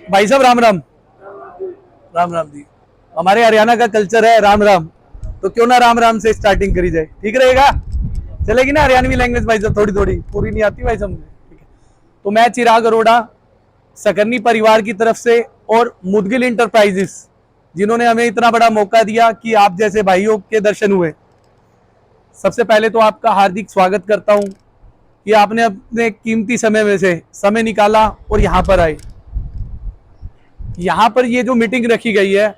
भाई साहब राम राम। राम राम जी। हमारे हरियाणा का कल्चर है राम राम, तो क्यों ना राम राम से स्टार्टिंग करी जाए, ठीक रहेगा? चलेगी ना हरियाणवी लैंग्वेज भाई साहब? थोड़ी थोड़ी, पूरी नहीं आती भाई साहब मुझे, ठीक है। तो मैं चिराग अरोड़ा, सकरनी परिवार की तरफ से, और मुदगिल इंटरप्राइजेस जिन्होंने हमें इतना बड़ा मौका दिया कि आप जैसे भाइयों के दर्शन हुए, सबसे पहले तो आपका हार्दिक स्वागत करता हूं कि आपने अपने कीमती समय में से समय निकाला और यहां पर आए। यहां पर ये जो मीटिंग रखी गई है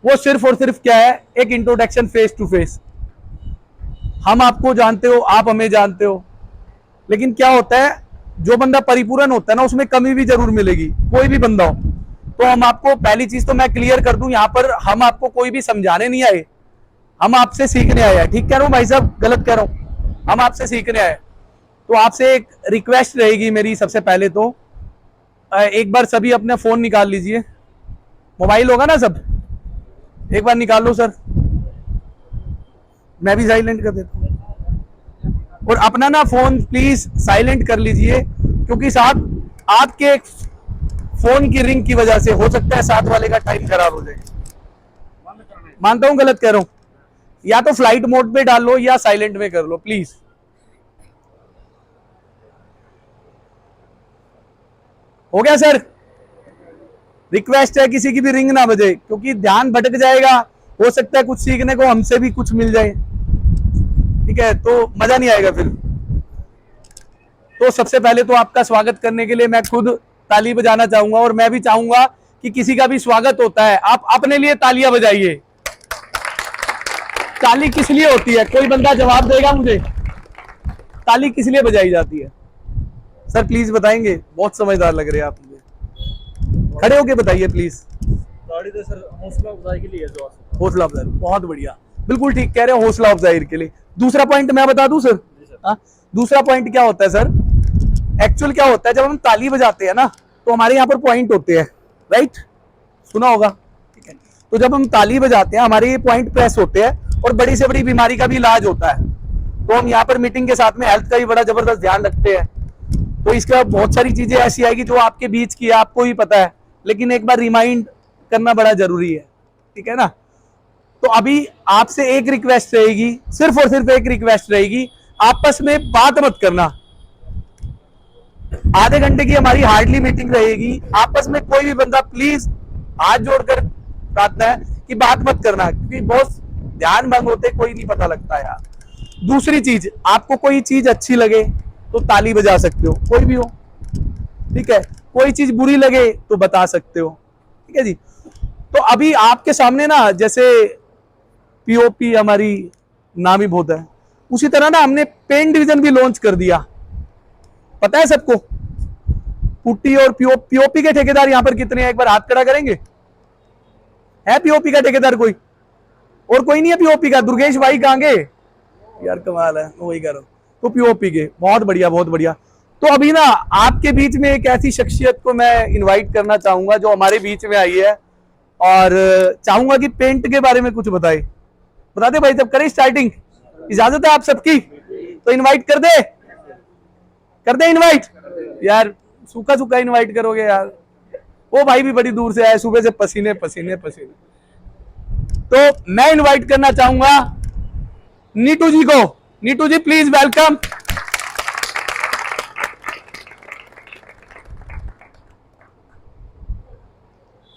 वो सिर्फ और सिर्फ क्या है, एक इंट्रोडक्शन फेस टू फेस। हम आपको जानते हो, आप हमें जानते हो, लेकिन क्या होता है, जो बंदा परिपूर्ण होता है ना, उसमें कमी भी जरूर मिलेगी, कोई भी बंदा हो। तो हम आपको, पहली चीज तो मैं क्लियर कर दूं, यहां पर हम आपको कोई भी समझाने नहीं आए, हम आपसे सीखने आए हैं। ठीक कह रहा हूं भाई साहब, गलत कह रहा हूं? हम आपसे सीखने आए। तो आपसे एक रिक्वेस्ट रहेगी मेरी, सबसे पहले तो एक बार सभी अपना फोन निकाल लीजिए। मोबाइल होगा ना सब? एक बार निकाल लो सर, मैं भी साइलेंट कर देता हूं। और अपना ना फोन प्लीज साइलेंट कर लीजिए, क्योंकि साहब आपके फोन की रिंग की वजह से हो सकता है साथ वाले का टाइम खराब हो जाए। मानता हूं गलत कह रहा हूं, या तो फ्लाइट मोड पे डाल लो या साइलेंट में कर लो प्लीज। हो गया सर? रिक्वेस्ट है किसी की भी रिंग ना बजे, क्योंकि ध्यान भटक जाएगा, हो सकता है कुछ सीखने को हमसे भी कुछ मिल जाए, ठीक है? तो मजा नहीं आएगा फिर। तो सबसे पहले तो आपका स्वागत करने के लिए मैं खुद ताली बजाना चाहूंगा, और मैं भी चाहूंगा कि किसी का भी स्वागत होता है आप अपने लिए तालियां बजाइए। ताली किस लिए होती है, कोई बंदा जवाब देगा मुझे? ताली किस लिए बजाई जाती है सर, प्लीज बताएंगे? बहुत समझदार लग रहे हैं आप मुझे, खड़े होके बताइए प्लीज। तो सर हौसला अफजाई के लिए जो हौसला अफजाई, बहुत बढ़िया, बिल्कुल ठीक कह रहे हो, हौसला अफजाई के लिए। दूसरा पॉइंट मैं बता दूं सर? दूसरा पॉइंट क्या होता है सर, एक्चुअल क्या होता है, जब हम ताली बजाते हैं ना, तो हमारे यहाँ पर पॉइंट होते हैं, राइट? सुना होगा, ठीक है? तो जब हम ताली बजाते हैं, हमारे ये पॉइंट प्रेस होते हैं, और बड़ी से बड़ी बीमारी का भी इलाज होता है। तो हम यहाँ पर मीटिंग के साथ में हेल्थ का भी बड़ा जबरदस्त ध्यान रखते हैं। तो इसका बहुत सारी चीजें ऐसी आएगी जो आपके बीच की है, आपको ही पता है, लेकिन एक बार रिमाइंड करना बड़ा जरूरी है, ठीक है ना? तो अभी आपसे एक रिक्वेस्ट रहेगी, सिर्फ और सिर्फ एक रिक्वेस्ट रहेगी, आपस में बात मत करना। आधे घंटे की हमारी हार्डली मीटिंग रहेगी, आपस में कोई भी बंदा प्लीज हाथ जोड़कर प्रार्थना है कि बात मत करना, क्योंकि बहुत ध्यान भंग होते, कोई नहीं पता लगता यार। दूसरी चीज, आपको कोई चीज अच्छी लगे तो ताली बजा सकते हो, कोई भी हो, ठीक है? कोई चीज बुरी लगे तो बता सकते हो, ठीक है जी? तो अभी आपके सामने ना, जैसे पीओपी हमारी नामी बहुत है, उसी तरह ना हमने पेन डिवीजन भी लॉन्च कर दिया, पता है सबको? पुट्टी और पीओपी के ठेकेदार यहाँ पर कितने हैं, एक बार हाथ खड़ा करेंगे? है पीओपी का ठेकेदार कोई? और कोई नहीं है पीओपी का? दुर्गेश भाई कहां गए यार? कमाल है, वही कर रहा हूं। तो पीओपी के, बहुत बढ़िया बहुत बढ़िया। तो अभी ना आपके बीच में एक ऐसी शख्सियत को मैं इनवाइट करना चाहूंगा जो हमारे बीच में आई है, और चाहूंगा कि पेंट के बारे में कुछ बताए। बता दे भाई, तब करें स्टार्टिंग? इजाजत है आप सबकी? तो इनवाइट कर दे इनवाइट यार, सूखा सूखा इनवाइट करोगे यार? वो भाई भी बड़ी दूर से आए, सुबह से पसीने पसीने पसीने। तो मैं इनवाइट करना चाहूंगा नीटू जी को। नीटू जी प्लीज वेलकम।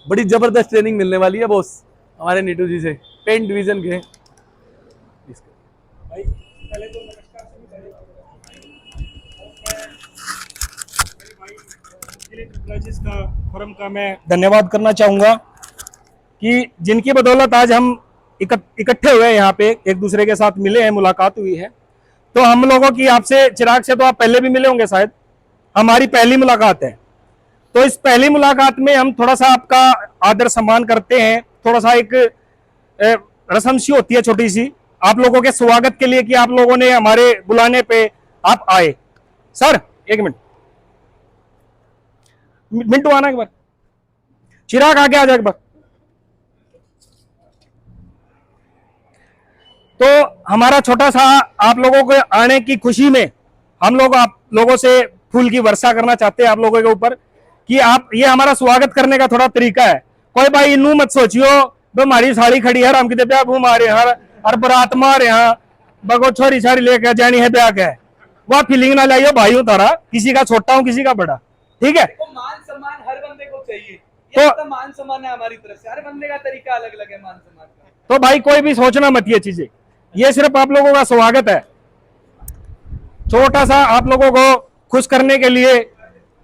बड़ी जबरदस्त ट्रेनिंग मिलने वाली है बॉस हमारे नीटू जी से, पेंट डिवीजन के। भाई पहले तो नमस्कार का फोरम का मैं धन्यवाद करना चाहूंगा कि जिनकी बदौलत आज हम इकट्ठे हुए यहाँ पे, एक दूसरे के साथ मिले हैं, मुलाकात हुई है। तो हम लोगों की आपसे, चिराग से तो आप पहले भी मिले होंगे शायद, हमारी पहली मुलाकात है। तो इस पहली मुलाकात में हम थोड़ा सा आपका आदर सम्मान करते हैं, थोड़ा सा एक रस्म सी होती है छोटी सी, आप लोगों के स्वागत के लिए कि आप लोगों ने हमारे बुलाने पे आप आए। सर एक मिनट आना एक बार, चिराग आगे आ जाए एक बार। तो हमारा छोटा सा आप लोगों के आने की खुशी में हम लोग आप लोगों से फूल की वर्षा करना चाहते हैं आप लोगों के ऊपर, कि आप ये हमारा स्वागत करने का थोड़ा तरीका है। कोई भाई इनू मत सोचियो हमारी साड़ी खड़ी है राम की ब्याह हमारे यहाँ और बरात मारे यहाँ बगो छोरी छारी लेके जानी है ब्याह के, वह फीलिंग ना लाइयो भाई हूँ तारा, किसी का छोटा हूँ किसी का बड़ा, ठीक है। तो मान सम्मान हर बंदे को चाहिए, तो मान सम्मान है हमारी तरफ से, हर बंदे का तरीका अलग अलग है मान सम्मान का। तो भाई कोई भी सोचना मत ये चीजें, ये सिर्फ आप लोगों का स्वागत है, छोटा सा आप लोगों को खुश करने के लिए,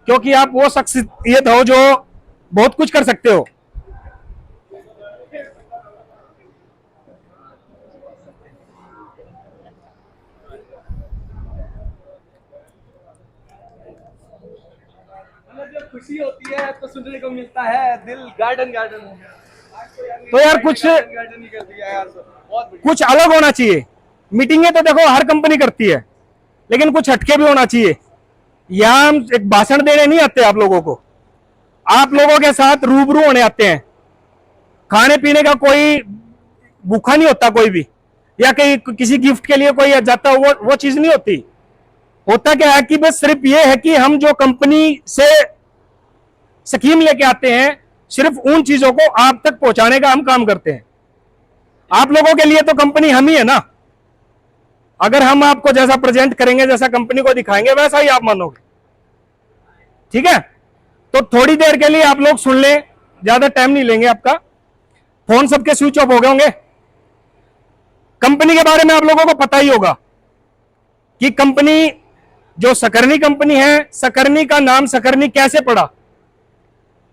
क्योंकि आप वो शख्सियत हो जो बहुत कुछ कर सकते हो। मतलब जब खुशी होती है तो सुनने को मिलता है दिल गार्डन गार्डन हो गया। तो यार कुछ गार्डन ही कर दिया यार, बहुत बढ़िया। कुछ अलग होना चाहिए। मीटिंगें तो देखो हर कंपनी करती है, लेकिन कुछ हटके भी होना चाहिए। यहां हम एक भाषण देने नहीं आते आप लोगों को, आप लोगों के साथ रूबरू होने आते हैं। खाने पीने का कोई भूखा नहीं होता कोई भी, या कहीं किसी गिफ्ट के लिए कोई जाता वो चीज नहीं होती। होता क्या है कि बस सिर्फ ये है कि हम जो कंपनी से स्कीम लेके आते हैं सिर्फ उन चीजों को आप तक पहुंचाने का हम काम करते हैं। आप लोगों के लिए तो कंपनी हम ही है ना। अगर हम आपको जैसा प्रेजेंट करेंगे, जैसा कंपनी को दिखाएंगे, वैसा ही आप मानोगे, ठीक है। तो थोड़ी देर के लिए आप लोग सुन लें, ज्यादा टाइम नहीं लेंगे आपका। फोन सबके स्विच ऑफ हो गए होंगे। कंपनी के बारे में आप लोगों को पता ही होगा कि कंपनी जो सकरनी कंपनी है, सकरनी का नाम सकरनी कैसे पड़ा।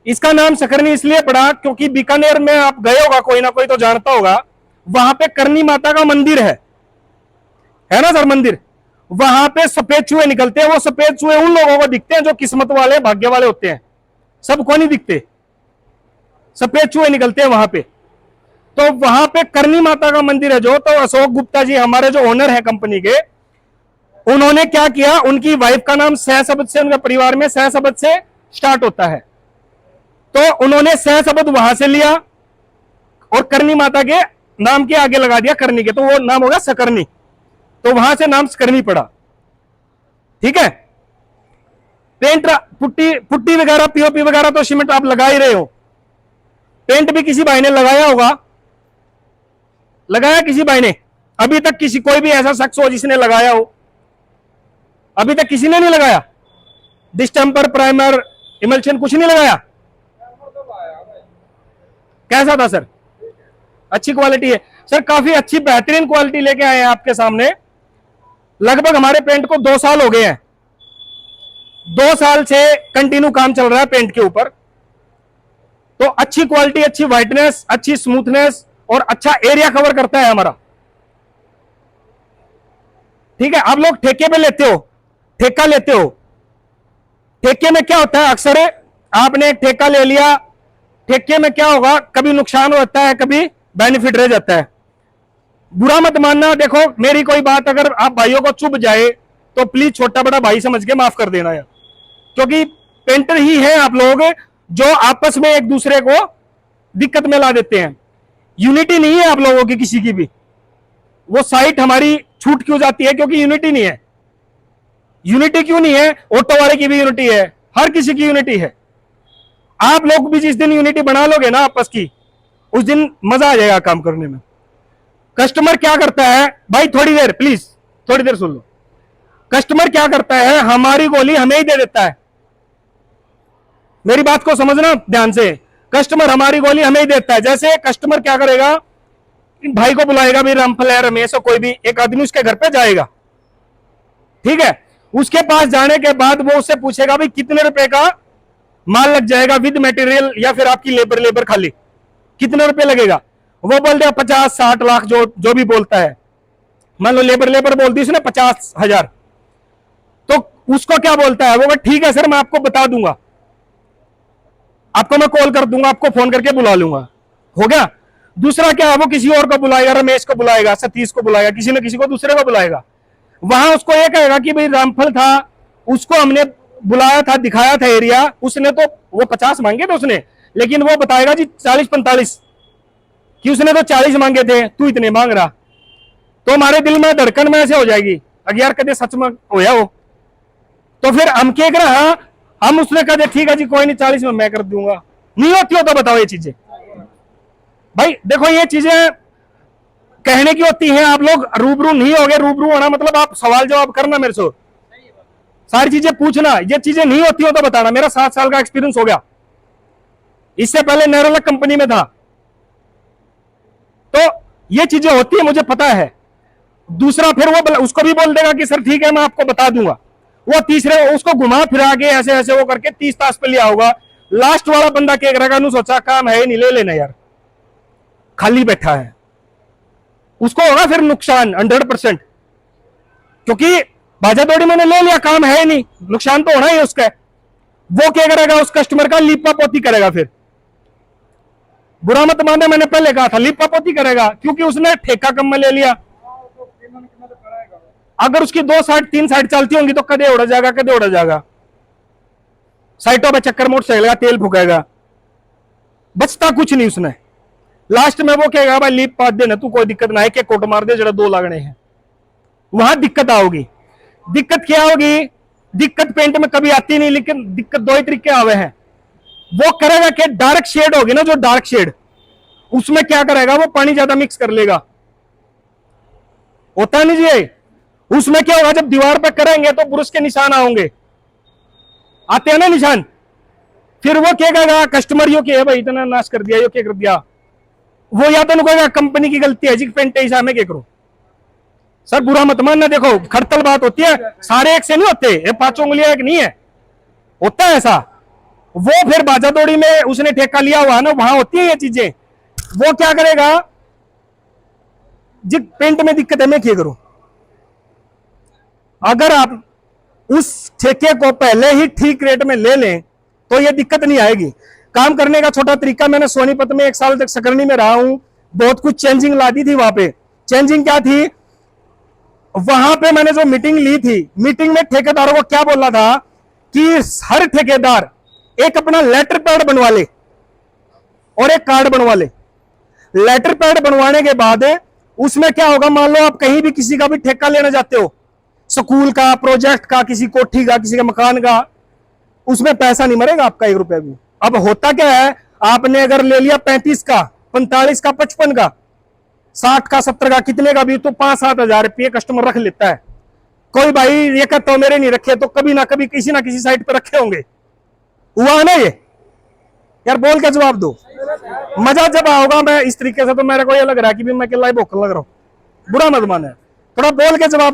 इसका नाम सकरनी इसलिए पड़ा क्योंकि बीकानेर में आप गए होगा, कोई ना कोई तो जानता होगा, वहां पे करनी माता का मंदिर है ना सर, मंदिर। वहां पे सफेद चूहे निकलते हैं। वो सफेद चूहे उन लोगों को दिखते हैं जो किस्मत वाले भाग्य वाले होते हैं, सबको नहीं दिखते। सफेद चूहे निकलते हैं वहां पे। तो वहां पे करनी माता का मंदिर है जो, तो अशोक गुप्ता जी हमारे जो ओनर है कंपनी के, उन्होंने क्या किया, उनकी वाइफ का नाम सहसबद से, उनके परिवार में सहसबद से स्टार्ट होता है, तो उन्होंने सहसबद वहां से लिया और करनी माता के नाम के आगे लगा दिया करनी के, तो वो नाम होगा सकरनी। तो वहां से नाम सकरनी पड़ा, ठीक है। पेंट पुट्टी वगैरह पीओपी वगैरह तो सीमेंट आप लगा ही रहे हो। पेंट भी किसी भाई ने लगाया होगा, लगाया किसी भाई ने? अभी तक किसी कोई भी ऐसा शख्स हो जिसने लगाया हो? अभी तक किसी ने नहीं लगाया। डिस्टेंपर, प्राइमर, इमल्शन कुछ नहीं लगाया। कैसा था सर? अच्छी क्वालिटी है सर, काफी अच्छी बेहतरीन क्वालिटी लेके आए हैं आपके सामने। लगभग हमारे पेंट को 2 साल हो गए हैं। 2 साल से कंटिन्यू काम चल रहा है पेंट के ऊपर। तो अच्छी क्वालिटी, अच्छी व्हाइटनेस, अच्छी स्मूथनेस और अच्छा एरिया कवर करता है हमारा, ठीक है। आप लोग ठेके पे लेते हो, ठेका लेते हो। ठेके में क्या होता है, अक्सर आपने एक ठेका ले लिया, ठेके में क्या होगा, कभी नुकसान होता है, कभी बेनिफिट रह जाता है। बुरा मत मानना। देखो मेरी कोई बात अगर आप भाइयों को चुभ जाए तो प्लीज छोटा बड़ा भाई समझ के माफ कर देना यार, क्योंकि पेंटर ही है आप लोग जो आपस में एक दूसरे को दिक्कत में ला देते हैं। यूनिटी नहीं है आप लोगों की किसी की भी। वो साइट हमारी छूट क्यों जाती है? क्योंकि यूनिटी नहीं है। यूनिटी क्यों नहीं है? ऑटो वाले की भी यूनिटी है, हर किसी की यूनिटी है। आप लोग भी जिस दिन यूनिटी बना लोगे ना आपस की, उस दिन मजा आ जाएगा काम करने में। कस्टमर क्या करता है भाई, थोड़ी देर प्लीज, थोड़ी देर सुन लो। कस्टमर क्या करता है, हमारी गोली हमें ही दे देता है। मेरी बात को समझना ध्यान से। कस्टमर हमारी गोली हमें ही देता है। जैसे कस्टमर क्या करेगा, भाई को बुलाएगा, भाई रामफल है, रमेश हो, कोई भी एक आदमी उसके घर पे जाएगा, ठीक है। उसके पास जाने के बाद वो उससे पूछेगा भाई कितने रुपए का माल लग जाएगा विद मटेरियल, या फिर आपकी लेबर खाली कितने रुपए लगेगा। वो बोल दिया 50-60 लाख, जो भी बोलता है। मान लो लेबर बोल दी उसने 50,000, तो उसको क्या बोलता है वो, ठीक है सर मैं आपको बता दूंगा, आपको मैं कॉल कर दूंगा, आपको फोन करके बुला लूंगा, हो गया। दूसरा क्या है, वो किसी और को बुलाएगा, रमेश को बुलाएगा, सतीश को बुलाएगा, किसी न किसी को दूसरे को बुलाएगा। वहां उसको ये कहेगा कि भाई रामफल था, उसको हमने बुलाया था, दिखाया था एरिया, उसने तो वो 50 मांगे थे उसने, लेकिन वो बताएगा जी 40-45, कि उसने तो 40 मांगे थे, तू इतने मांग रहा। तो हमारे दिल में धड़कन में ऐसे हो जाएगी, अगर यार कदे सच में होया हो। तो फिर हम क्या करा, हम उसने कहा ठीक है जी कोई नहीं 40 में मैं कर दूंगा। नहीं होती हो तो बताओ ये चीजें। भाई देखो ये चीजें कहने की होती हैं, आप लोग रूबरू नहीं होगे। रूबरू होना मतलब आप सवाल जवाब करना मेरे से, सारी चीजें पूछना। ये चीजें नहीं होती हो तो बताना। मेरा 7 साल का एक्सपीरियंस हो गया, इससे पहले नेरोलैक कंपनी में था, तो ये चीजें होती है, मुझे पता है। दूसरा फिर वो उसको भी बोल देगा कि सर ठीक है मैं आपको बता दूंगा। वो तीसरे उसको घुमा फिरा के ऐसे ऐसे वो करके 30 ताश पे लिया होगा। लास्ट वाला बंदा क्या करेगा, नु सोचा काम है नहीं, ले लेना यार, खाली बैठा है। उसको होगा फिर नुकसान 100%, क्योंकि बाजा दौड़ी मैंने ले लिया, काम है नहीं, नुकसान तो होना ही उसका। वो क्या करेगा, उस कस्टमर का लीपा पोती करेगा। फिर बुरा मत माने, मैंने पहले कहा था लीपा पोती करेगा, क्योंकि उसने ठेका कम में ले लिया। अगर उसकी 2 साइड 3 साइड चलती होंगी तो कदे उड़ जाएगा, कदे उड़ जाएगा। साइटों पे चक्कर मोटरसाइकिल का तेल फूकेगा, बचता कुछ नहीं उसने। लास्ट में वो कहेगा भाई लीप पात देना तू, कोई दिक्कत ना है, के कोट मार दे जरा 2 लागने हैं। वहां दिक्कत आओगी। दिक्कत क्या होगी, दिक्कत पेंट में कभी आती नहीं, लेकिन दिक्कत 2 ही तरीके आवे हैं। वो करेगा कि डार्क शेड होगी ना, जो डार्क शेड, उसमें क्या करेगा, वो पानी ज्यादा मिक्स कर लेगा। होता नहीं जी, उसमें क्या होगा, जब दीवार पर करेंगे तो ब्रश के निशान आओगे, आते हैं ना निशान। फिर वो क्या कहेगा, कस्टमर यो क्या है भाई इतना नाश कर दिया, यो क्या कर दिया। वो या तो कहेगा कंपनी की गलती है जी, पेंट ऐसा मैं क्या करूं। सर बुरा मत मानना, देखो खड़तल बात होती है, सारे एक से नहीं होते, ये 5 उंगलियां एक नहीं है, होता है ऐसा। वो फिर बाजा दौड़ी में उसने ठेका लिया हुआ ना, वहां होती है ये चीजें। वो क्या करेगा, जी पेंट में दिक्कत है मैं क्या करूं। अगर आप उस ठेके को पहले ही ठीक रेट में ले लें तो ये दिक्कत नहीं आएगी। काम करने का छोटा तरीका, मैंने सोनीपत में 1 साल तक सकरनी में रहा हूं, बहुत कुछ चेंजिंग ला दी थी वहां पे। चेंजिंग क्या थी, वहां पे मैंने जो मीटिंग ली थी, मीटिंग में ठेकेदारों को क्या बोला था कि हर ठेकेदार एक अपना लेटर पैड बनवा ले और एक कार्ड बनवा ले। लेटर पैड बनवाने के बाद उसमें क्या होगा, मान लो आप कहीं भी किसी का भी ठेका लेना चाहते हो, स्कूल का, प्रोजेक्ट का, किसी कोठी का, किसी का मकान का, उसमें पैसा नहीं मरेगा आपका 1 रुपया भी। अब होता क्या है, आपने अगर ले लिया 35 का, 45 का, 55 का, 60 का, 70 का, कितने का भी, तो 5-7 हजार रुपये कस्टमर रख लेता है। कोई भाई ये कहता तो मेरे नहीं रखे, तो कभी ना कभी किसी ना किसी साइट पर रखे होंगे। हुआ ना ये यार, बोल के जवाब दो। मजा जब आओगा मैं इस तरीके से, तो मेरे को ये लग रहा है कि भी मैं किला भूख लग रहा हूं। बुरा मत माने, थोड़ा बोल के जवाब